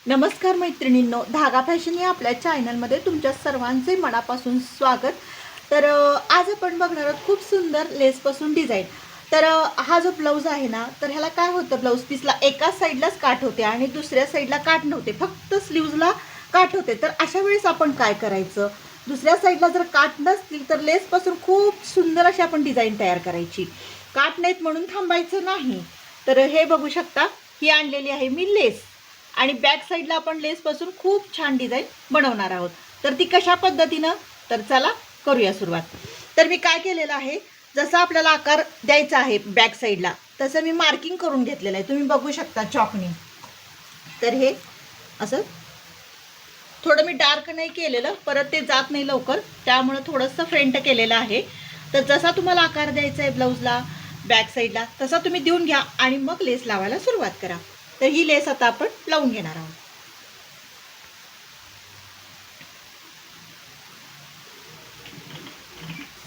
नमस्कार मैत्रिणींनो, धागा फॅशन या आपल्या चॅनलमध्ये तुमच्या सर्वांचे मनापासून स्वागत. तर आज आपण बघणार आहोत खूप सुंदर लेसपासून डिझाईन. तर हा जो ब्लाऊज आहे ना, तर ह्याला काय होतं, ब्लाऊज पीसला एका साईडलाच काठ होते आणि दुसऱ्या साईडला काठ नव्हते, फक्त स्लीव्जला काठ होते. तर अशा वेळेस आपण काय करायचं, दुसऱ्या साईडला जर काठ नसतील तर लेसपासून खूप सुंदर अशी आपण डिझाईन तयार करायची. काठ नाहीत म्हणून थांबायचं नाही. तर हे बघू शकता, ही आणलेली आहे मी लेस आणि बॅक साईडला आपण लेसपासून खूप छान डिझाईन बनवणार आहोत. तर ती कशा पद्धतीनं, तर चला करूया सुरुवात. तर मी काय केलेलं आहे, जसा आपल्याला आकार द्यायचा आहे बॅक साईडला तसं मी मार्किंग करून घेतलेलं आहे, तुम्ही बघू शकता चॉकनी. तर हे असं थोडं मी डार्क नाही केलेलं, परत ते जात नाही लवकर, त्यामुळं थोडंसं फेंट केलेलं आहे. तर जसा तुम्हाला आकार द्यायचा आहे ब्लाऊजला बॅक साईडला तसा तुम्ही देऊन घ्या आणि मग लेस लावायला सुरुवात करा. तर ही लेस आता आपण लावून घेणार आहोत.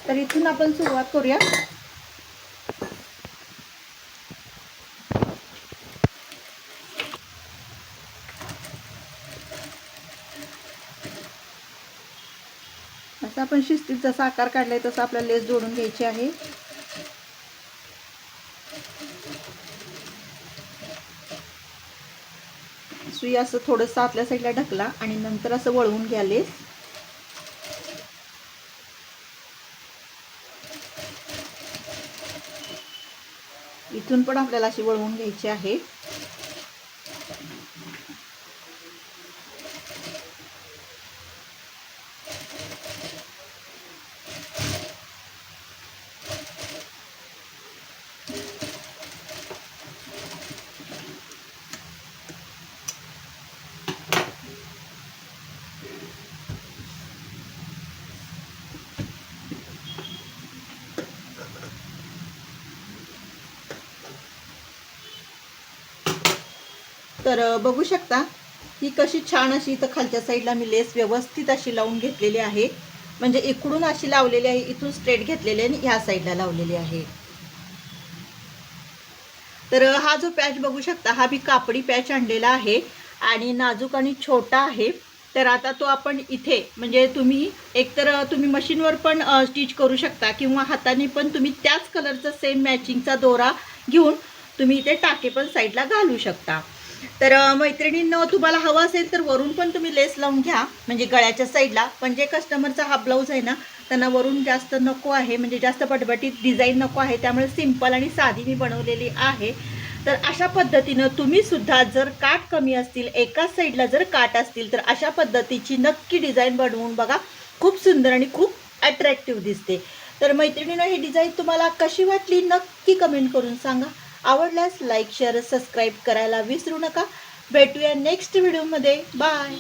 तर इथून आपण सुरुवात करूया. असं आपण शिस्तीत जसा आकार काढलाय तसा आपला लेस जोडून घ्यायची आहे. सुई असं थोडंसं आतल्या साईडला ढकला आणि नंतर असं वळवून घ्या लेस. इथून पण आपल्याला अशी वळवून घ्यायची आहे. तर बघू शकता ही कशी छान अशी इथं खालच्या साईडला मी लेस व्यवस्थित अशी लावून घेतलेली आहे. म्हणजे इकडून अशी लावलेली आहे, इथून स्ट्रेट घेतलेली आणि ह्या साईडला लावलेली आहे. तर हा जो पॅच बघू शकता, हा मी कापडी पॅच आणलेला आहे आणि नाजूक आणि छोटा आहे. तर आता तो आपण इथे म्हणजे तुम्ही एकतर तुम्ही मशीनवर पण स्टिच करू शकता किंवा हाताने पण तुम्ही त्याच कलरचा सेम मॅचिंगचा दोरा घेऊन तुम्ही इथे टाके पण साईडला घालू शकता. तर मैत्रिणींनो, तुम्हाला हवं असेल तर वरून पण तुम्ही लेस लावून घ्या, म्हणजे गळ्याच्या साईडला. पण जे कस्टमरचा हा ब्लाऊज आहे ना, त्यांना वरून जास्त नको आहे, म्हणजे जास्त पटपटीत डिझाईन नको आहे, त्यामुळे सिंपल आणि साधी मी बनवलेली आहे. तर अशा पद्धतीनं तुम्ही सुद्धा जर काठ कमी असतील, एकाच साईडला जर काठ असतील, तर अशा पद्धतीची नक्की डिझाईन बनवून बघा. खूप सुंदर आणि खूप अट्रॅक्टिव्ह दिसते. तर मैत्रिणींनो, ही डिझाईन तुम्हाला कशी वाटली नक्की कमेंट करून सांगा. आवडल्यास लाईक शेअर सबस्क्राईब करायला विसरू नका. भेटूया नेक्स्ट व्हिडिओमध्ये. बाय.